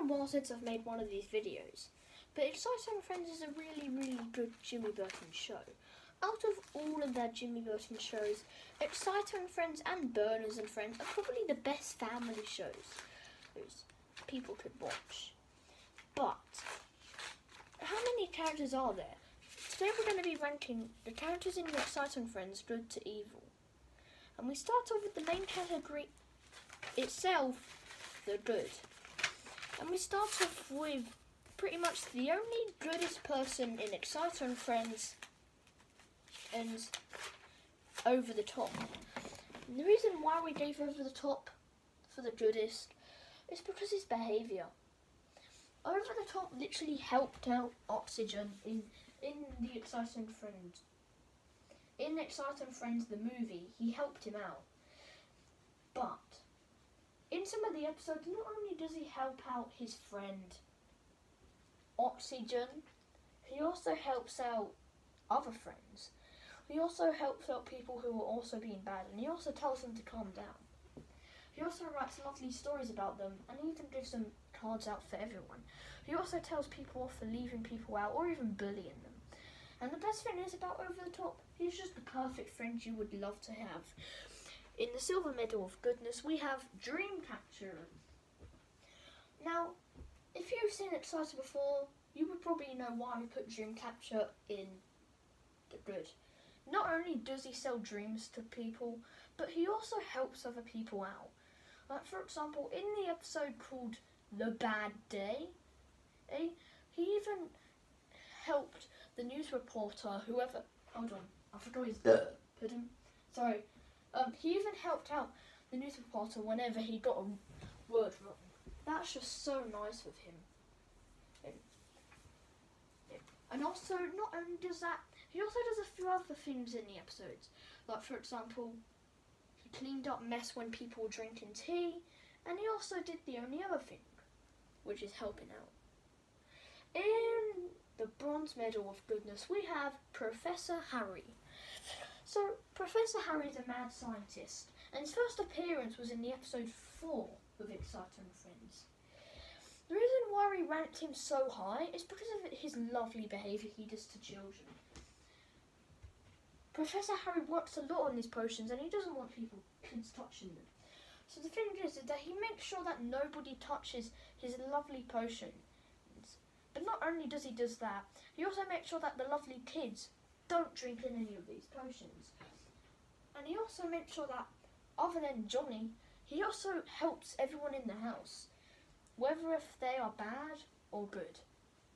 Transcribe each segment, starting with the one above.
a while since I've made one of these videos, but Exciting Friends is a really, really good Jimmy Burton show. Out of all of their Jimmy Burton shows, Exciting Friends and Berners and Friends are probably the best family shows people could watch. But how many characters are there? Today we're going to be ranking the characters in the Exciting Friends good to evil. And we start off with the main category itself, the good. And we start off with pretty much the only goodest person in Exciting Friends and Over the Top. And the reason why we gave Over the Top for the goodest is because his behaviour. Over the Top literally helped out Oxygen in the Exciting Friends. In Exciting Friends the movie, he helped him out. But in some of the episodes, not only does he help out his friend Oxygen, he also helps out other friends. He also helps out people who are also being bad, and he also tells them to calm down. He also writes lovely stories about them, and he even gives them cards out for everyone. He also tells people off for leaving people out or even bullying them. And the best thing is about Over the Top, he's just the perfect friend you would love to have. In the Silver Medal of Goodness, we have Dreamcatcher. Now, if you've seen Excited before, you would probably know why we put Dreamcatcher in the good. Not only does he sell dreams to people, but he also helps other people out. Like, for example, in the episode called The Bad Day, he even helped the news reporter, whoever... Hold on, I forgot his name. Sorry. He even helped out the news reporter whenever he got a word wrong. That's just so nice of him. And also, not only does that, he also does a few other things in the episodes. Like, for example, he cleaned up mess when people were drinking tea, and he also did the only other thing, which is helping out. In the Bronze Medal of Goodness, we have Professor Harry. So, Professor Harry is a mad scientist, and his first appearance was in the episode 4 of Exciting Friends. The reason why we ranked him so high is because of his lovely behaviour he does to children. Professor Harry works a lot on his potions, and he doesn't want kids touching them. So the thing is that he makes sure that nobody touches his lovely potions. But not only does he do that, he also makes sure that the lovely kids don't drink any of these potions. And he also makes sure that, other than Johnny, he also helps everyone in the house, whether if they are bad or good.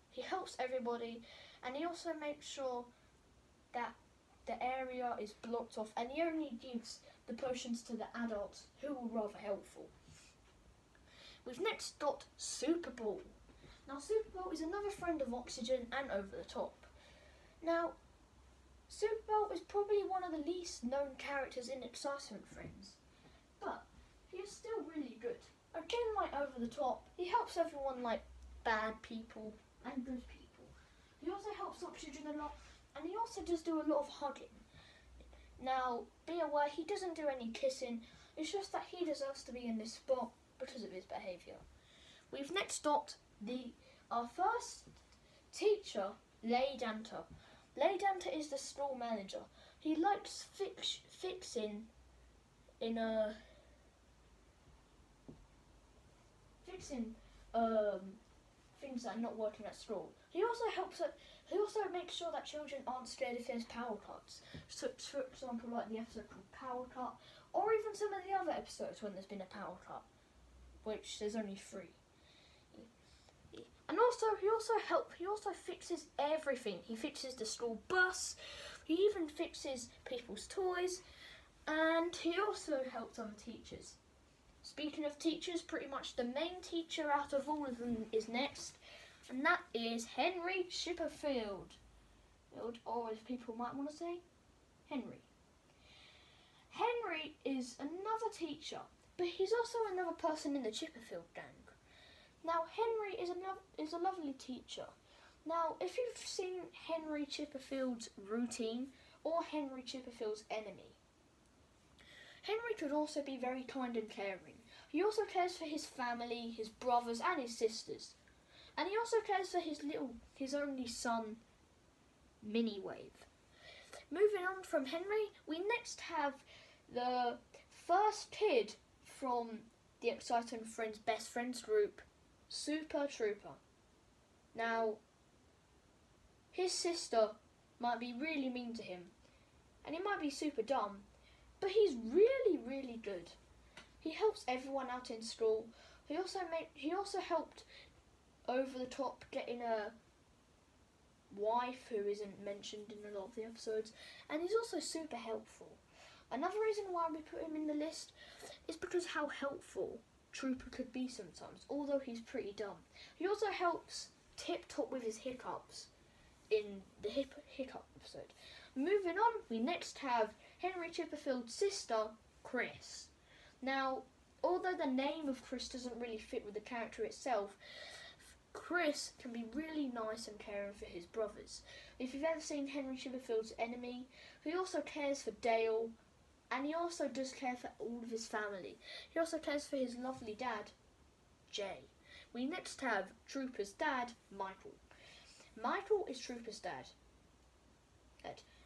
He helps everybody, and he also makes sure that the area is blocked off, and he only gives the potions to the adults who are rather helpful. We've next got Super Bowl. Now, Super Bowl is another friend of Oxygen and Over the Top. Now, Super Bowl is probably one of the least known characters in Exciting Friends, but he is still really good. Again, like Over the Top, he helps everyone like bad people and good people. He also helps Oxygen a lot, and he also does do a lot of hugging. Now, be aware, he doesn't do any kissing, it's just that he deserves to be in this spot because of his behaviour. We've next got our first teacher, Lay Danter. Lay Danter is the store manager. He likes fixing things that are not working at school. He also makes sure that children aren't scared if there's power cuts. So, for example, like the episode called Power Cut, or even some of the other episodes when there's been a power cut, which there's only 3. And also, he also fixes everything. He fixes the school bus, he even fixes people's toys, and he also helps other teachers. Speaking of teachers, pretty much the main teacher out of all of them is next, and that is Henry Chipperfield. Or as people might want to say, Henry. Henry is another teacher, but he's also another person in the Chipperfield gang. Now, Henry is a lovely teacher. Now, if you've seen Henry Chipperfield's routine or Henry Chipperfield's enemy, Henry could also be very kind and caring. He also cares for his family, his brothers and his sisters. And he also cares for his only son, Miniwave. Moving on from Henry, we next have the first kid from the Exciter and Friends best friends group, Super Trooper. Now, his sister might be really mean to him, and he might be super dumb, but he's really, really good. He helps everyone out in school. He also helped over the top getting a wife who isn't mentioned in a lot of the episodes, and he's also super helpful. Another reason why we put him in the list is because how helpful Trooper could be sometimes, although he's pretty dumb. He also helps Tip Top with his hiccups in the hiccup episode. Moving on, we next have Henry Chipperfield's sister, Chris. Now, although the name of Chris doesn't really fit with the character itself, Chris can be really nice and caring for his brothers. If you've ever seen Henry Chipperfield's Enemy, he also cares for Dale, and he also does care for all of his family. He also cares for his lovely dad, Jay. We next have Trooper's dad, Michael. Michael is Trooper's dad.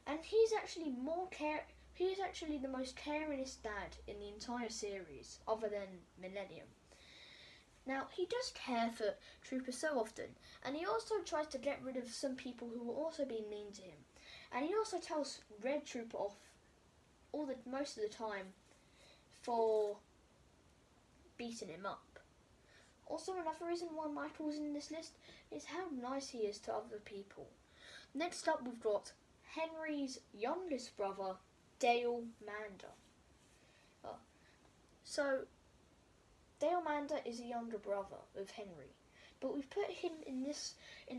And he's actually the most caringest dad in the entire series, other than Millennium. Now, he does care for Trooper so often, and he also tries to get rid of some people who are also being mean to him. And he also tells Red Trooper off most of the time for beating him up. Also, another reason why Michael's in this list is how nice he is to other people. Next up, we've got Henry's youngest brother, Dale Mander. So, Dale Mander is a younger brother of Henry, but we've put him in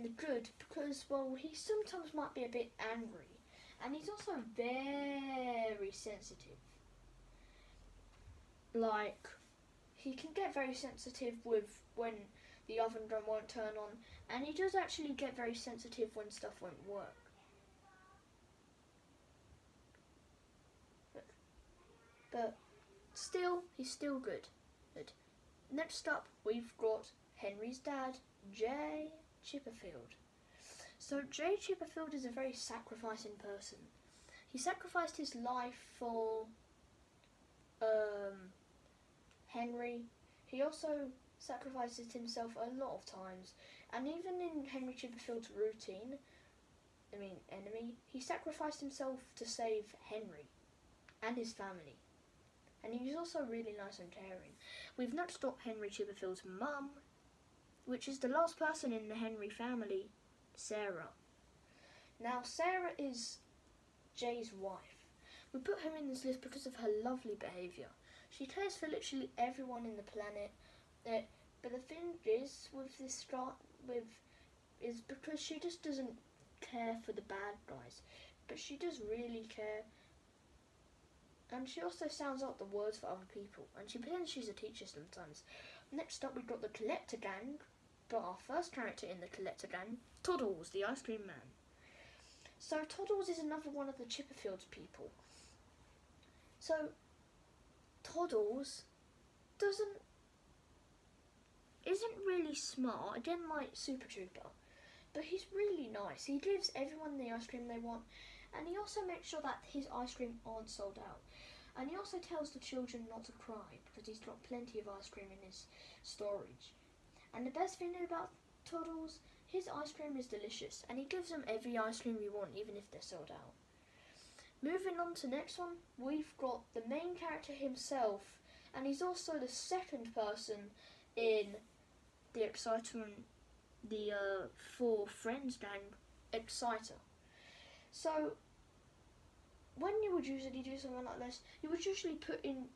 the good because, well, he sometimes might be a bit angry, and he's also very sensitive. Like, he can get very sensitive with when the oven won't turn on, and he does actually get very sensitive when stuff won't work. But still, he's still good. Next up, we've got Henry's dad, Jay Chipperfield. So Jay Chipperfield is a very sacrificing person. He sacrificed his life for Henry. He also sacrifices himself a lot of times, and even in Henry Chipperfield's enemy, he sacrificed himself to save Henry and his family. And he's also really nice and caring. We've next got Henry Chipperfield's mum, which is the last person in the Henry family, Sarah. Now, Sarah is Jay's wife. We put her in this list because of her lovely behaviour. She cares for literally everyone in the planet. But the thing is, is because she just doesn't care for the bad guys. But she does really care. And she also sounds out the words for other people, and she pretends she's a teacher sometimes. Next up, we've got the Collector Gang, but our first character in the Collector Gang, Toddles, the ice cream man. So Toddles is another one of the Chipperfields people. So Toddles isn't really smart, again like Super Trooper, but he's really nice. He gives everyone the ice cream they want, and he also makes sure that his ice cream aren't sold out. And he also tells the children not to cry because he's got plenty of ice cream in his storage. And the best thing about Toddles, his ice cream is delicious, and he gives them every ice cream you want, even if they're sold out. Moving on to the next one, we've got the main character himself, and he's also the second person in the Exciter and the Four Friends Gang, Exciter. So, when you would usually do something like this, you would usually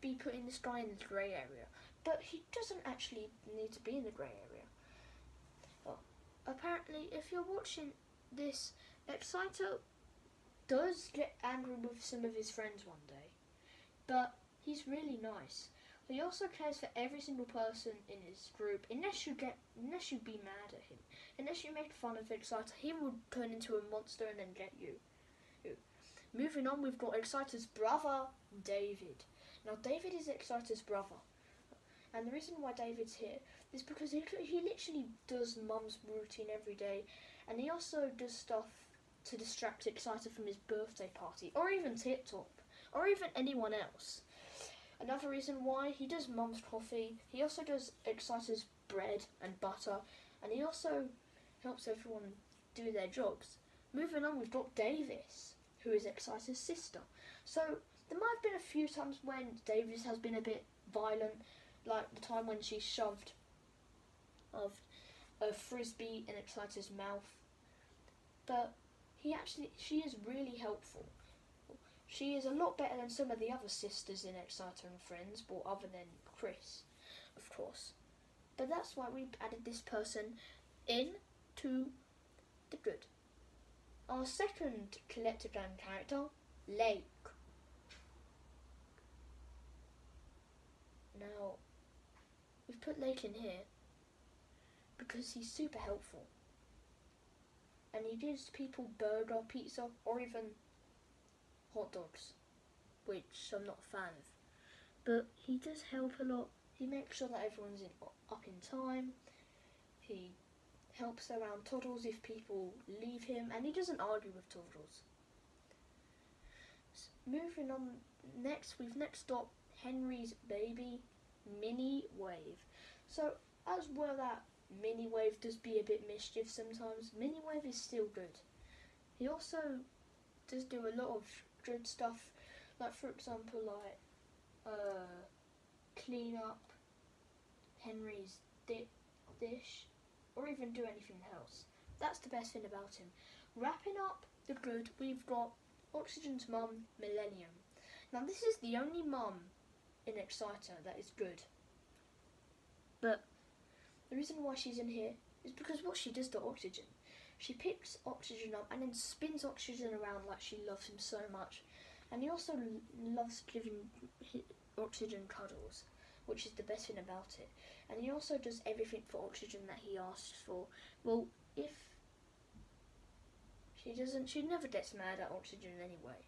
be putting this guy in the grey area, but he doesn't actually need to be in the grey area. Well, apparently, if you're watching this, Exciter does get angry with some of his friends one day, but he's really nice. He also cares for every single person in his group, unless you be mad at him. Unless you make fun of Exciter, he will turn into a monster and then get you. Moving on, we've got Exciter's brother, David. Now, David is Exciter's brother. And the reason why David's here is because he literally does Mum's routine every day, and he also does stuff to distract Exciter from his birthday party, or even Tip Top, or even anyone else. Another reason why he does Mum's coffee, he also does Exciter's bread and butter, and he also helps everyone do their jobs. Moving on, we've got Davis, who is Exciter's sister. So there might have been a few times when Davis has been a bit violent, like the time when she shoved a frisbee in Exciter's mouth. But she is really helpful. She is a lot better than some of the other sisters in Exciter and Friends, but other than Chris, of course. But that's why we added this person into the good. Our second Collector Gang character, Lake. Now, we've put Lake in here because he's super helpful. And he gives people burger, pizza, or even hot dogs, which I'm not a fan of. But he does help a lot. He makes sure that everyone's up in time. He helps around Toddles if people leave him, and he doesn't argue with Toddles. Moving on, we've next got Henry's baby, Mini Wave. So as well that Mini Wave does be a bit mischief sometimes, Mini Wave is still good. He also does do a lot of good stuff, like for example clean up Henry's dish, or even do anything else. That's the best thing about him. Wrapping up the good, we've got Oxygen's mum, Millennium. Now this is the only mum in Exciter that is good. But the reason why she's in here is because what she does to Oxygen. She picks Oxygen up and then spins Oxygen around like she loves him so much. And he also loves giving Oxygen cuddles, which is the best thing about it. And he also does everything for Oxygen that he asks for. Well, if she never gets mad at Oxygen anyway.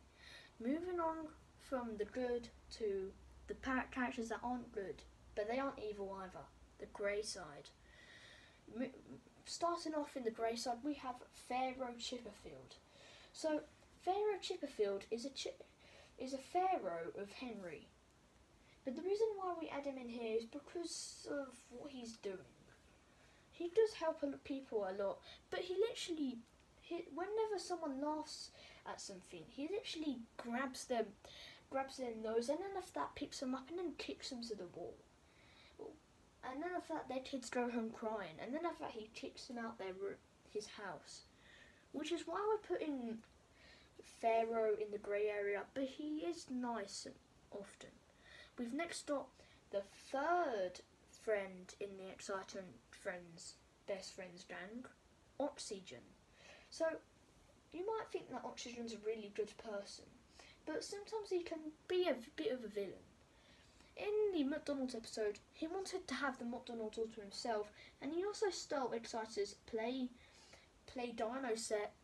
Moving on from the good to the characters that aren't good, but they aren't evil either. The grey side. Starting off in the grey side, we have Pharaoh Chipperfield. So Pharaoh Chipperfield is a pharaoh of Henry. But the reason why we add him in here is because of what he's doing. He does help people a lot, but whenever someone laughs at something, he literally grabs their nose, and then after that picks them up and then kicks them to the wall. And then after that their kids go home crying, and then after that he kicks them out his house. Which is why we're putting Pharaoh in the grey area, but he is nice often. We've next got the third friend in the Excitement Friends, Best Friends gang, Oxygen. So, you might think that Oxygen's a really good person, but sometimes he can be a bit of a villain. In the McDonald's episode, he wanted to have the McDonald's all to himself, and he also stole Exciter's play dino set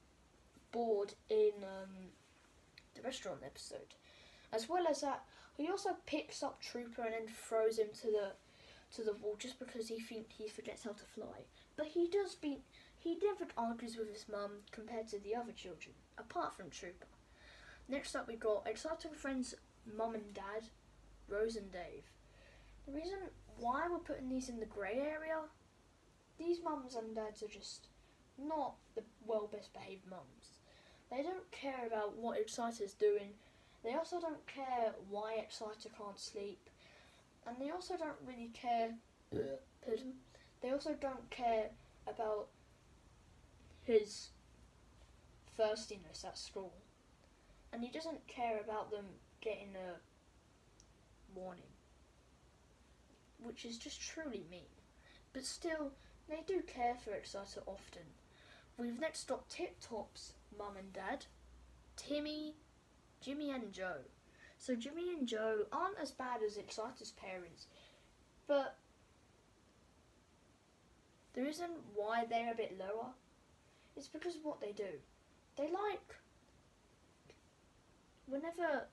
board in the restaurant episode. As well as that, he also picks up Trooper and then throws him to the wall just because he forgets how to fly. But he never argues with his mum compared to the other children, apart from Trooper. Next up we got Exciting Friends Mum and Dad, Rose and Dave. The reason why we're putting these in the grey area, these mums and dads are just not the best behaved mums. They don't care about what Exciter's doing. They also don't care why Exciter can't sleep. And they also don't really care they also don't care about his thirstiness at school. And he doesn't care about them getting a warning, which is just truly mean. But still, they do care for Exciter often. We've next got Tip Top's mum and dad, Timmy, Jimmy and Joe. So Jimmy and Joe aren't as bad as Exciter's parents, but the reason why they're a bit lower is because of what they do. They whenever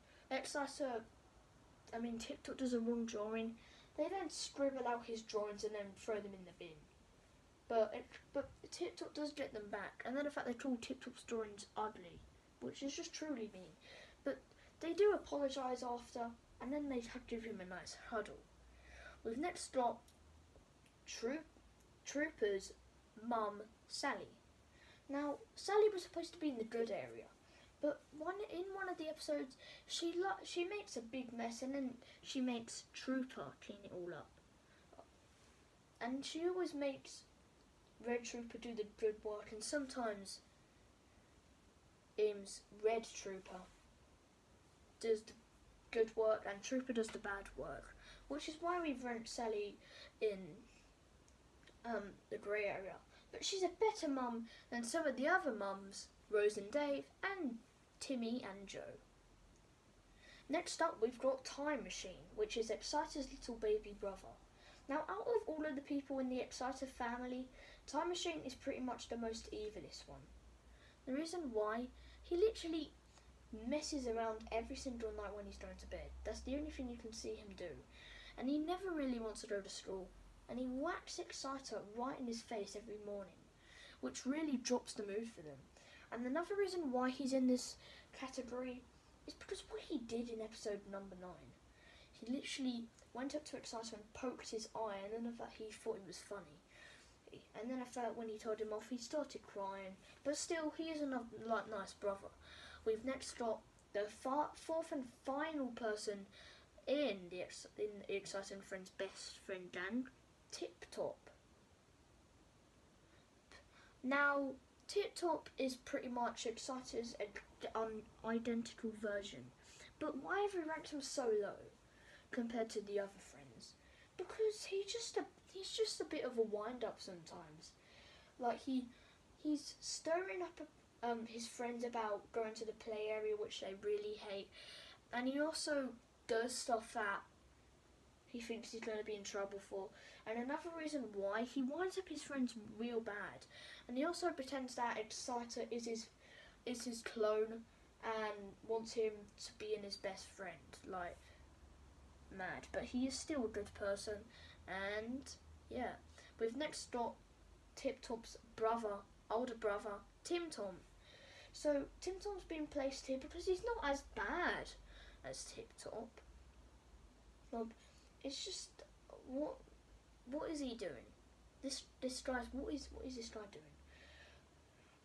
Tip Top does a wrong drawing, They then scribble out his drawings and then throw them in the bin. But Tip Top does get them back, and then in fact they call Tip Top's drawings ugly, which is just truly mean. But they do apologise after, and then they give him a nice huddle. We've next got Trooper's mum, Sally. Now, Sally was supposed to be in the good area, but in one of the episodes, she makes a big mess, and then she makes Trooper clean it all up. And she always makes Red Trooper do the good work, and sometimes Red Trooper does the good work and Trooper does the bad work, which is why we've ranked Sally in the grey area. But she's a better mum than some of the other mums, Rose and Dave, and Timmy and Joe. Next up, we've got Time Machine, which is Exciter's little baby brother. Now, out of all of the people in the Exciter family, Time Machine is pretty much the most evilest one. The reason why, he literally messes around every single night when he's going to bed. That's the only thing you can see him do. And he never really wants to go to school. And he whacks Exciter right in his face every morning, which really drops the mood for them. And another reason why he's in this category is because what he did in episode number 9. He literally went up to Exciter and poked his eye, and then I thought he thought it was funny. And then I thought when he told him off, he started crying. But still, he is a nice brother. We've next got the fourth and final person in the Exciter and Friends best friend gang, Tip Top. Now, Tip Top is pretty much Exciter's identical version. But why have we ranked him so low compared to the other friends? Because he's just a bit of a wind-up sometimes. Like he's stirring up his friends about going to the play area, which they really hate, and he also does stuff that he thinks he's going to be in trouble for. And another reason why, he winds up his friends real bad, and he also pretends that Exciter is his clone and wants him to be in his best friend, like mad. But he is still a good person, and yeah. We've next got Tip Top's older brother, Tim Tom. So Tim Tom's been placed here because he's not as bad as Tip Top. Well, it's just what is he doing? This guy's what is this guy doing?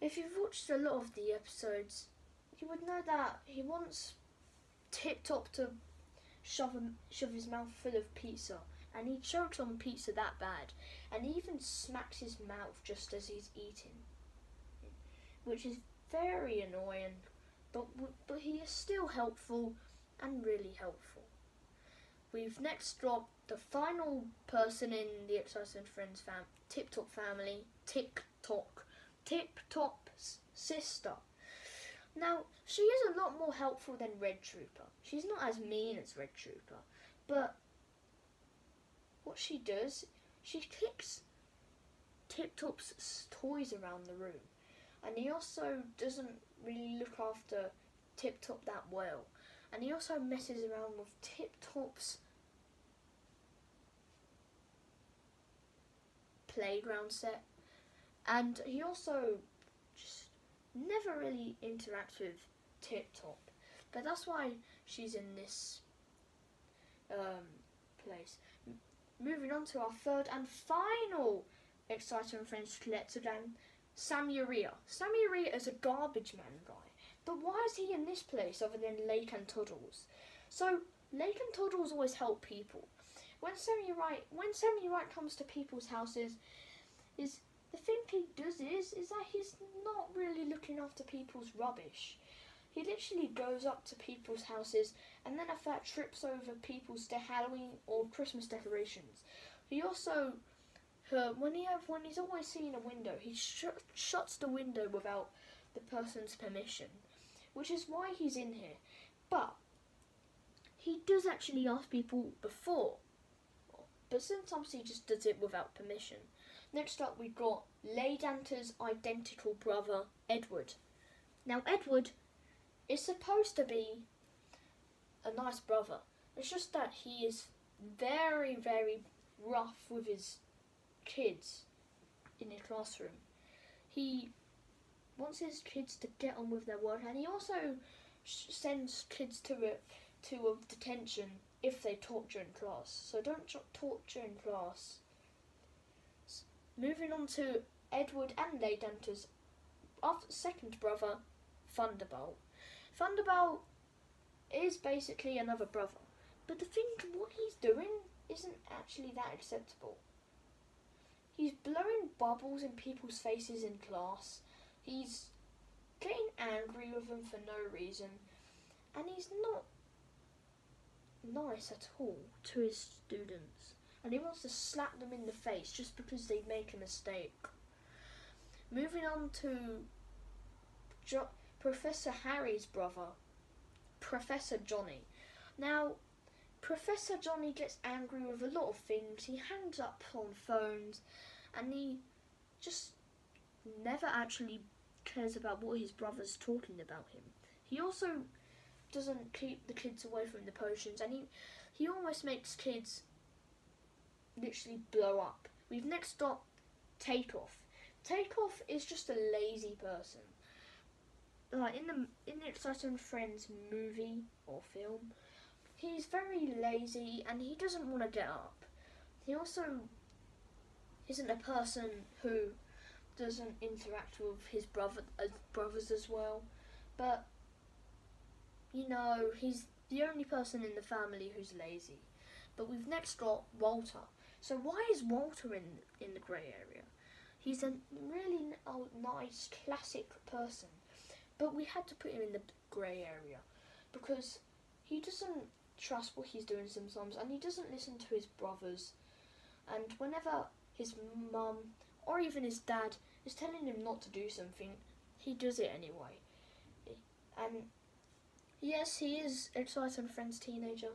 If you've watched a lot of the episodes, you would know that he wants Tip Top to shove his mouth full of pizza, and he chokes on pizza that bad, and he even smacks his mouth just as he's eating, which is very annoying, but he is still helpful and really helpful. We've next got the final person in the Exciter and Friends Tip Top family, Tip Top's sister. Now, she is a lot more helpful than Red Trooper. She's not as mean as Red Trooper, but what she does, she kicks Tip Top's toys around the room, and he also doesn't really look after Tip Top that well, and he also messes around with Tip Top's playground set, and he also just never really interacts with Tip Top, but that's why she's in this place. Moving on to our third and final Exciter and Friends collector gang, Samurai. Samurai is a garbage man guy, but why is he in this place other than Lake and Toddles? So Lake and Toddles always help people. When Samurai comes to people's houses, the thing he does is that he's not really looking after people's rubbish. He literally goes up to people's houses and then in fact trips over people's Halloween or Christmas decorations. He also, when he's always seen a window, he shuts the window without the person's permission, which is why he's in here. But he does actually ask people before, but sometimes he just does it without permission. Next up, we've got Laydanter's identical brother, Edward. Now, Edward is supposed to be a nice brother. It's just that he is very, very rough with his kids in his classroom. He wants his kids to get on with their work, and he also sends kids to detention if they torture in class. So don't torture in class. Moving on to Edward and Lady Danter's second brother, Thunderbolt. Thunderbolt is basically another brother, but the thing, what he's doing isn't actually that acceptable. He's blowing bubbles in people's faces in class. He's getting angry with them for no reason, and he's not nice at all to his students, and he wants to slap them in the face just because they make a mistake. Moving on to Professor Harry's brother, Professor Johnny. Now, Professor Johnny gets angry with a lot of things. He hangs up on phones, and he just never actually cares about what his brother's talking about him. He also doesn't keep the kids away from the potions, and he almost makes kids literally blow up. We've next got Takeoff. Takeoff is just a lazy person. Like in the Exciting Friends movie or film, he's very lazy and he doesn't want to get up. He also isn't a person who doesn't interact with his brothers as well. But you know, he's the only person in the family who's lazy. But we've next got Walter. So why is Walter in the grey area? He's a really nice, classic person, but we had to put him in the grey area because he doesn't trust what he's doing sometimes, and he doesn't listen to his brothers. And whenever his mum or even his dad is telling him not to do something, he does it anyway. And yes, he is Exciting Friends teenager,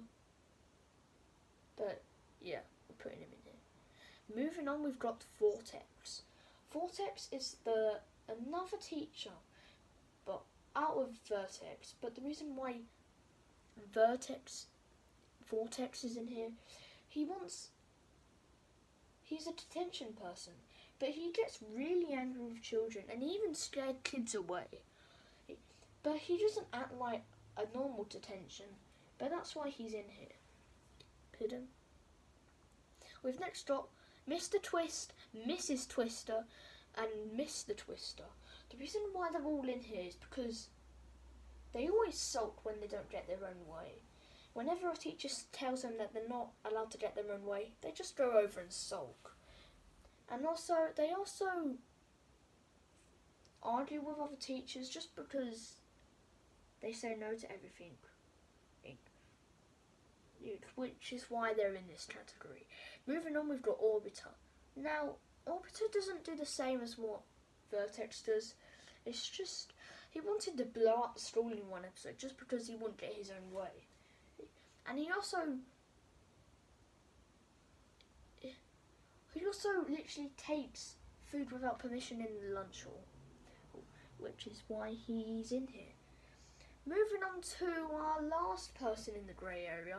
but yeah, we're putting him in here. Moving on, we've got Vortex. Vortex is another teacher, but out of Vertex. But the reason why Vortex is in here, he's a detention person, but he gets really angry with children, and he even scared kids away. But he doesn't act like a normal detention, but that's why he's in here. Pardon? We've next got Mr. Twist, Mrs. Twister, and Mr. Twister. The reason why they're all in here is because they always sulk when they don't get their own way. Whenever a teacher tells them that they're not allowed to get their own way, they just go over and sulk. And they also argue with other teachers just because they say no to everything, which is why they're in this category. Moving on, we've got Orbiter. Now, Orbiter doesn't do the same as what Vertex does. It's just, he wanted to blow up the school in one episode just because he wouldn't get his own way. And he also literally takes food without permission in the lunch hall, which is why he's in here. Moving on to our last person in the grey area,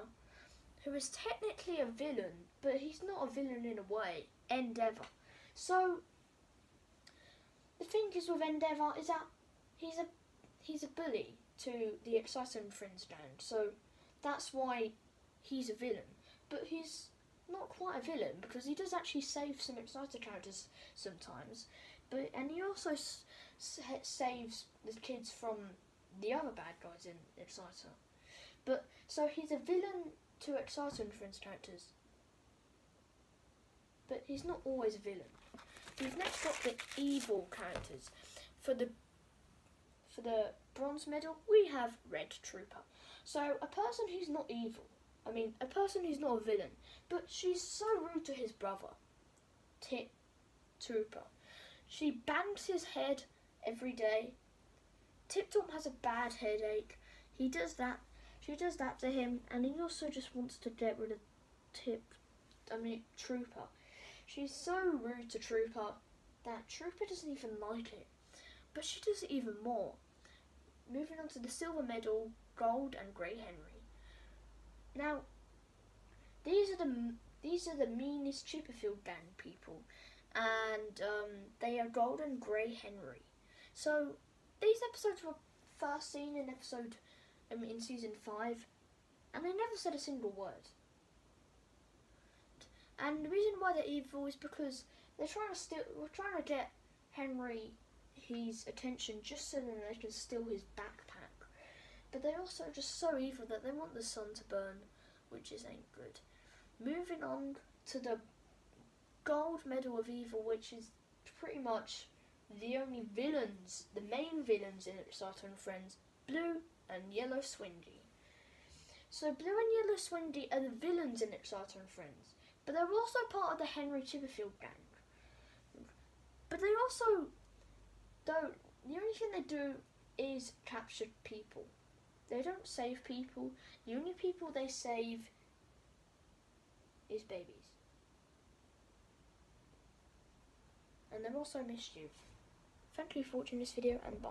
who is technically a villain, but he's not a villain in a way, Endeavour. So, the thing is with Endeavour is that he's a bully to the Exciting Friends gang, so that's why he's a villain. But he's not quite a villain, because he does actually save some Exciter characters sometimes, and he also saves the kids from the other bad guys in Exciter. But so he's a villain to Exciting Friends characters, but he's not always a villain. We've next got the evil characters. For the bronze medal, we have Red Trooper. So a person who's not evil, a person who's not a villain, but she's so rude to his brother, Tip Trooper. She bangs his head every day. Tip Top has a bad headache. She does that to him, and he also just wants to get rid of Trooper. She's so rude to Trooper that Trooper doesn't even like it, but she does it even more. Moving on to the silver medal, Gold and Grey Henry. Now, these are the meanest Chipperfield gang people, and they are Golden Grey Henry. So these episodes were first seen in in season 5, and they never said a single word. And the reason why they're evil is because we're trying to get Henry his attention just so that they can steal his backpack. But they're also just so evil that they want the sun to burn, which ain't good. Moving on to the gold medal of evil, which is pretty much the only villains, the main villains in Sato and Friends, Blue and Yellow Swindy. So Blue and Yellow Swindy are the villains in Sato and Friends, but they're also part of the Henry Chipperfield gang. But they also don't, the only thing they do is capture people. They don't save people. The only people they save is babies. And they're also mischief. Thank you for watching this video, and bye.